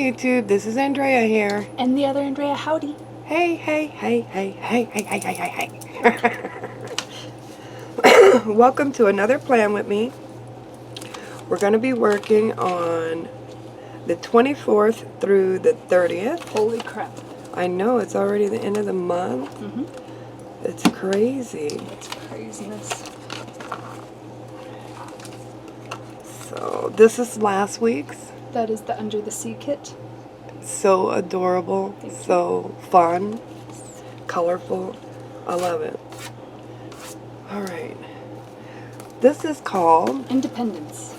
YouTube. This is Andrea here. And the other Andrea, howdy. Hey, hey, hey, hey, hey, hey, hey, hey, hey, hey. Welcome to another plan with me. We're going to be working on the 24th through the 30th. Holy crap. I know, it's already the end of the month. It's crazy. It's craziness. So, this is last week's. That is the Under the Sea kit. So adorable, so fun, colorful. I love it. Alright. This is called Independence.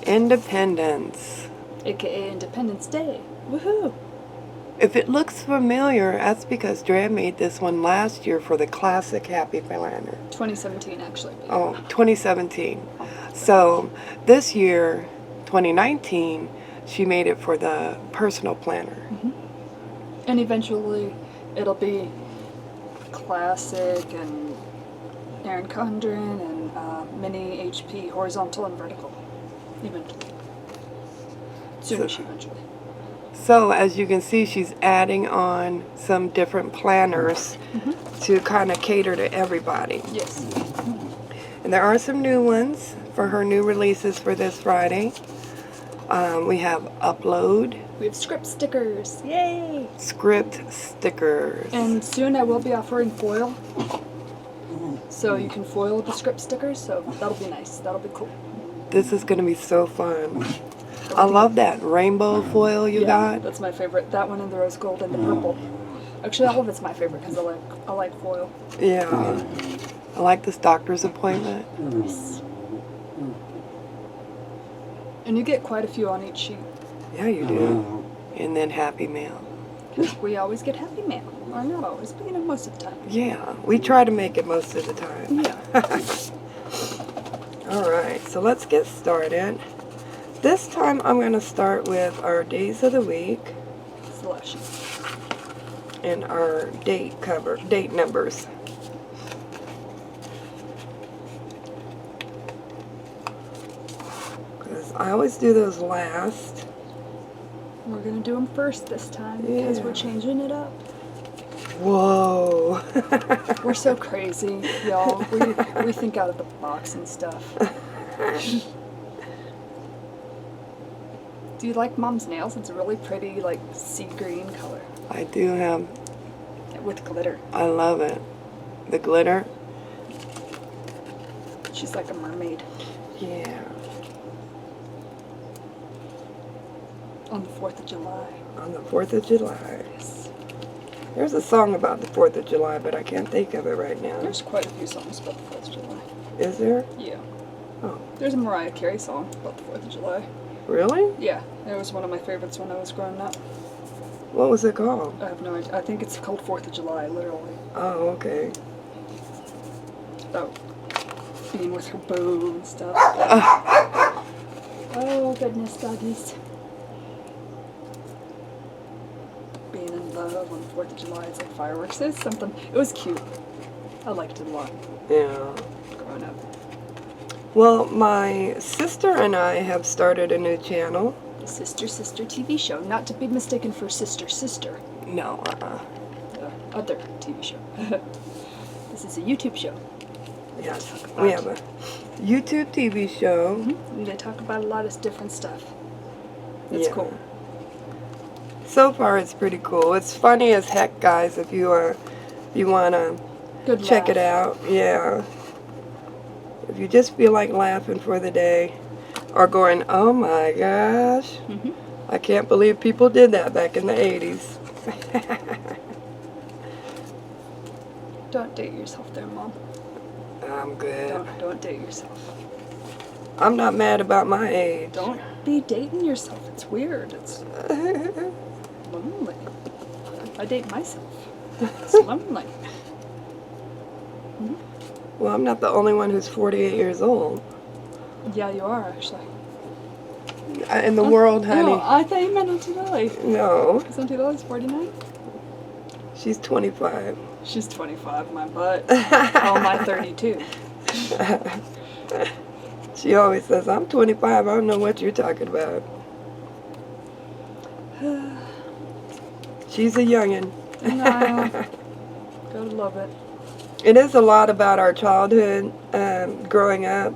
Independence. AKA Independence Day. Woohoo! If it looks familiar, that's because Drea made this one last year for the classic Happy Planner. 2017, actually. Oh, 2017. So, this year, 2019, she made it for the personal planner. And eventually, it'll be classic and Erin Condren and mini HP, horizontal and vertical. Eventually. Soonish, eventually. So, as you can see, she's adding on some different planners to kind of cater to everybody. Yes. And there are some new ones for her new releases for this Friday. We have Upload. We have script stickers. Yay! Script stickers. And soon I will be offering foil. So you can foil the script stickers, so that'll be nice. That'll be cool. This is going to be so fun. I love that rainbow foil you got. That's my favorite. That one and the rose gold and the purple. Actually, all of it's my favorite because I like foil. Yeah. I like this doctor's appointment. Yes. And you get quite a few on each sheet. Yeah, you do. And then Happy Mail. Because we always get Happy Mail. Or not always, but most of the time. Yeah, we try to make it most of the time. Yeah. Alright, so let's get started. This time I'm going to start with our days of the week. It's the last sheet. And our date numbers. Because I always do those last. We're going to do them first this time because we're changing it up. Whoa. We're so crazy, y'all. We think out of the box and stuff. Do you like Mom's nails? It's a really pretty, like, sea green color. I do have. With glitter. I love it. The glitter. She's like a mermaid. Yeah. On the 4th of July. On the 4th of July. Yes. There's a song about the 4th of July, but I can't think of it right now. There's quite a few songs about the 4th of July. Is there? Yeah. Oh. There's a Mariah Carey song about the 4th of July. Really? Yeah. It was one of my favorites when I was growing up. What was it called? I have no idea. I think it's called 4th of July, literally. Oh, okay. Oh. Being with her bow and stuff. Oh, goodness, doggies. Being in love on the 4th of July, it's like fireworks. It's something. It was cute. I liked it a lot. Yeah. Growing up. Well, my sister and I have started a new channel. The Sister Sister TV show. Not to be mistaken for Sister Sister. No, The other TV show. This is a YouTube show. Yes, we have a YouTube TV show. And they talk about a lot of different stuff. It's cool. So far, it's pretty cool. It's funny as heck, guys. If you want to check it out, yeah. If you just feel like laughing for the day, or going, oh my gosh, I can't believe people did that back in the 80s. Don't date yourself there, Mom. I'm good. Don't date yourself. I'm not mad about my age. Don't be dating yourself. It's weird. It's lonely. I date myself. It's lonely. Well, I'm not the only one who's 48 years old. Yeah, you are, actually. In the world, honey. No, I thought you meant Auntie Lily. No. Is Auntie Lily's 49? She's 25. She's 25, my butt. Oh, my 32. She always says, I'm 25, I don't know what you're talking about. She's a youngin'. No. Gotta love it. It is a lot about our childhood, growing up,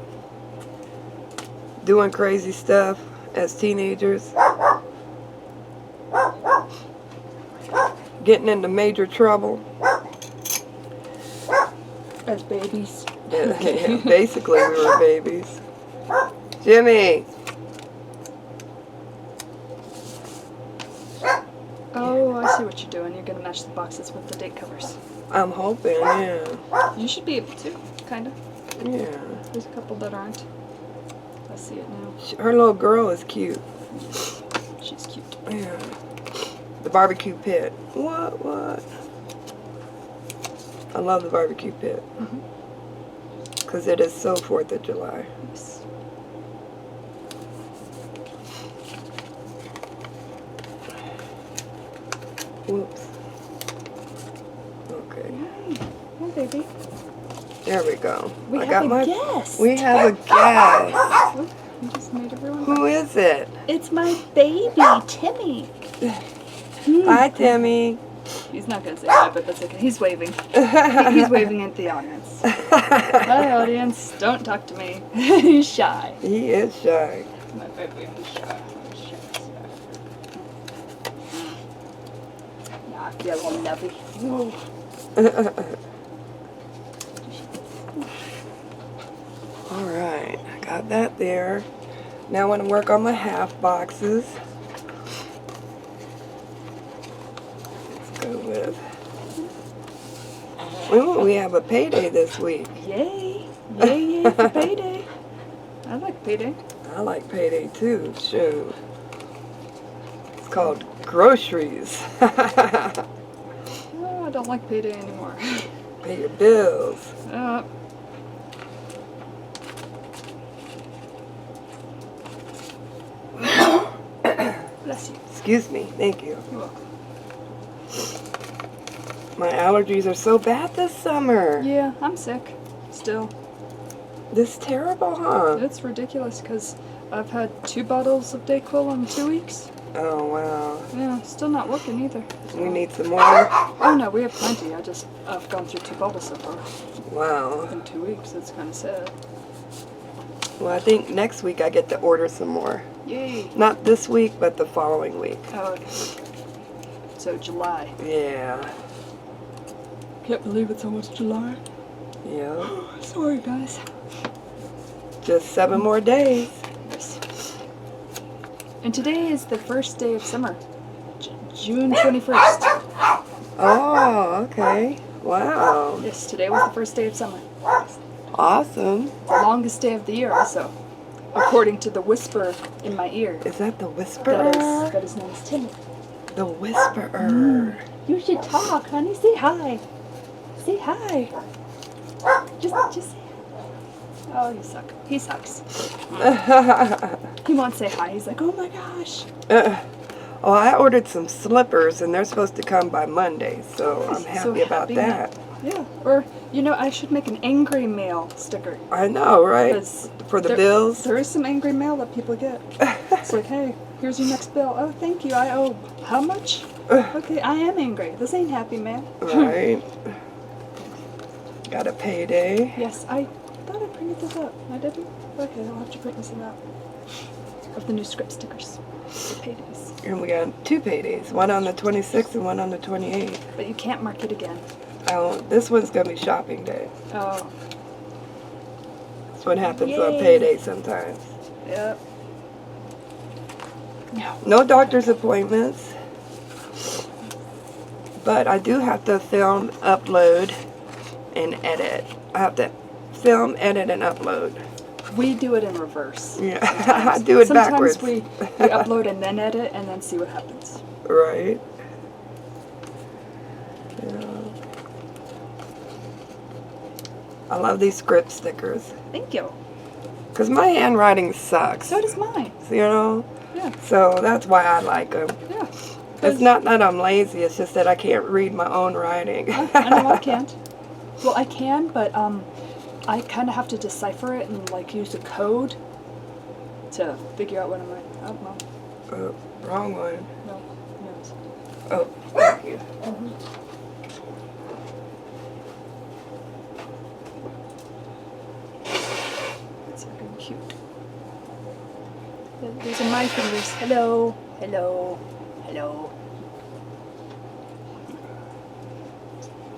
doing crazy stuff as teenagers, getting into major trouble. As babies. Yeah, basically we were babies. Jimmy! Oh, I see what you're doing. You're gonna match the boxes with the date covers. I'm hoping, yeah. You should be able to, kinda. Yeah. There's a couple that aren't. I see it now. Her little girl is cute. She's cute. Yeah. The barbecue pit. What? I love the barbecue pit. Because it is so 4th of July. Yes. Whoops. Okay. Hi, baby. There we go. We have a guest. We have a guest. Oh, you just made everyone. Who is it? It's my baby, Timmy. Hi, Timmy. He's not gonna say hi, but that's okay. He's waving. He's waving at the audience. Hi, audience. Don't talk to me. He's shy. He is shy. My baby is shy. Nah, I feel all lovey. All right, I got that there. Now I want to work on my half boxes. Let's go with. Ooh, we have a payday this week. Yay! Yay for payday. I like payday. I like payday too. Shoot. It's called groceries. Oh, I don't like payday anymore. Pay your bills. Bless you. Excuse me. Thank you. You're welcome. My allergies are so bad this summer. Yeah, I'm sick. Still. This is terrible, huh? It's ridiculous because I've had 2 bottles of Dayquil in 2 weeks. Oh, wow. Yeah, still not working either. We need some more. Oh no, we have plenty. I've gone through 2 bottles so far. Wow. In 2 weeks, it's kind of sad. Well, I think next week I get to order some more. Yay! Not this week, but the following week. Oh, okay. So July. Yeah. Can't believe it's almost July. Yeah. Sorry, guys. Just 7 more days. Yes. And today is the first day of summer. June 21st. Oh, okay. Wow. Yes, today was the first day of summer. Awesome. The longest day of the year, also. According to the whisper in my ear. Is that the Whisperer? That his name is Timmy. The Whisperer. You should talk, honey. Say hi. Say hi. Just say hi. Oh, you suck. He sucks. He won't say hi. He's like, oh my gosh. Oh, I ordered some slippers, and they're supposed to come by Monday, so I'm happy about that. Yeah. Or, you know, I should make an angry mail sticker. I know, right? 'Cause For the bills. There is some angry mail that people get. It's like, hey, here's your next bill. Oh, thank you. I owe how much? Okay, I am angry. This ain't happy mail. Right. Got a payday. Yes, I thought I printed this up. I didn't? Okay, I'll have to print this out. Of the new script stickers. The paydays. And we got 2 paydays. One on the 26th and one on the 28th. But you can't mark it again. Oh, this one's going to be shopping day. Oh. That's what happens on Yay. payday sometimes. Yep. No. No doctor's appointments. But I do have to film, upload, and edit. I have to film, edit, and upload. We do it in reverse. Yeah, I do it backwards. Sometimes we upload and then edit and then see what happens. Right. Yeah. I love these script stickers. Thank you. Because my handwriting sucks. So does mine. You know? Yeah. So that's why I like them. Yeah. It's not that I'm lazy, it's just that I can't read my own writing. I know I can't. Well, I can, but I kind of have to decipher it and like use a code to figure out what I'm writing. Oh, well. Wrong one. No. Oh, thank you. That's looking cute. These are my fingers. Hello, hello, hello.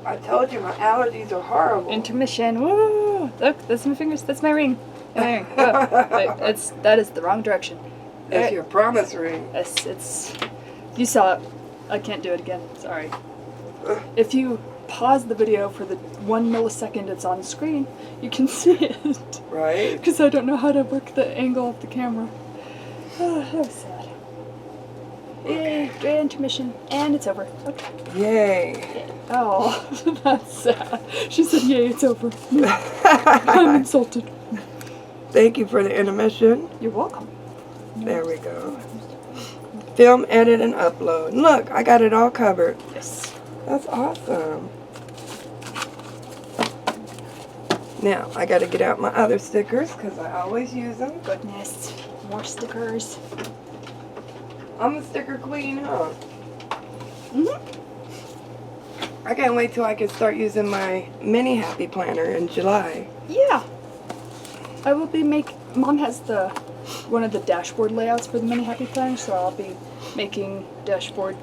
I told you my allergies are horrible. Intermission. Woo! Look, that's my fingers. That's my ring. My ring. Oh, wait, that is the wrong direction. That's your promise ring. It's. You saw it. I can't do it again. Sorry. If you pause the video for the 1 millisecond it's on screen, you can see it. Right? Because I don't know how to work the angle of the camera. Oh, that was sad. Yay, great intermission. And it's over. Okay. Yay. Oh, that's sad. She said, yay, it's over. I'm insulted. Thank you for the intermission. You're welcome. There we go. Film, edit, and upload. Look, I got it all covered. Yes. That's awesome. Now, I got to get out my other stickers because I always use them. Goodness. More stickers. I'm a sticker queen, huh? Mm-hmm. I can't wait till I can start using my mini happy planner in July. Yeah. I will be Mom has one of the dashboard layouts for the mini happy planner, so I'll be making dashboard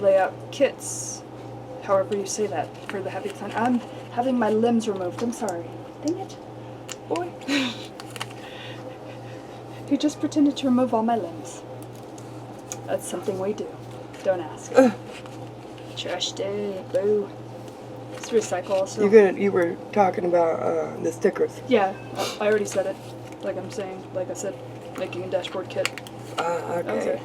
layout kits. However you say that for the happy planner. I'm having my limbs removed. I'm sorry. Dang it. Boy. He just pretended to remove all my limbs. That's something we do. Don't ask. Trash day. Boo. It's recycle also. You were talking about the stickers. Yeah, I already said it. Like I said, making a dashboard kit. Okay. That was it.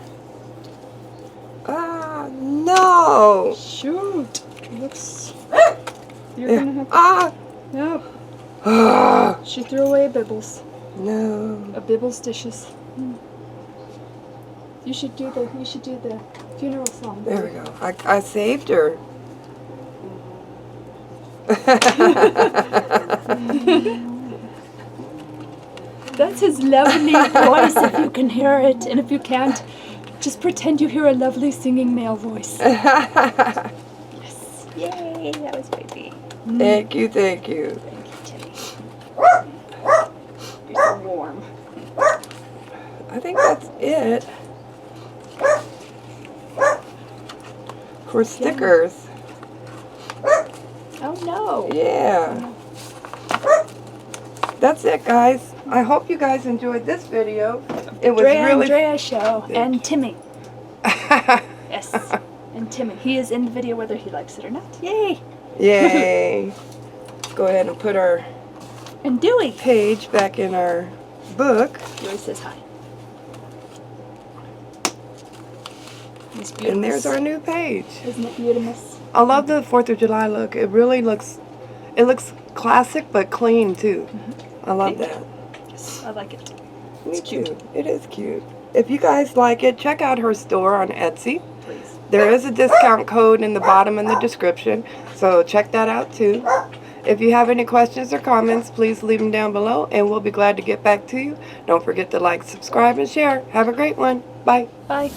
No! Shoot! Looks. You're gonna have to. No. She threw away a Bibbles. No. A Bibbles dishes. You should do the funeral song. There we go. I saved her. That's his lovely voice if you can hear it, and if you can't, just pretend you hear a lovely singing male voice. Yes. Yay, that was baby. Thank you, thank you. Thank you, Timmy. You're so warm. I think that's it. For stickers. Oh no. Yeah. That's it, guys. I hope you guys enjoyed this video. It was really Andrea show and Timmy. Yes. And Timmy. He is in the video whether he likes it or not. Yay. Yay. Go ahead and put our And Dewey. page back in our book. Dewey says hi. He's beautiful. And there's our new page. Isn't it beautiful? I love the 4th of July look. It really looks classic but clean too. I love that. Yes, I like it. Me too. It is cute. If you guys like it, check out her store on Etsy. Please. There is a discount code in the bottom in the description, so check that out too. If you have any questions or comments, please leave them down below and we'll be glad to get back to you. Don't forget to like, subscribe, and share. Have a great one. Bye. Bye.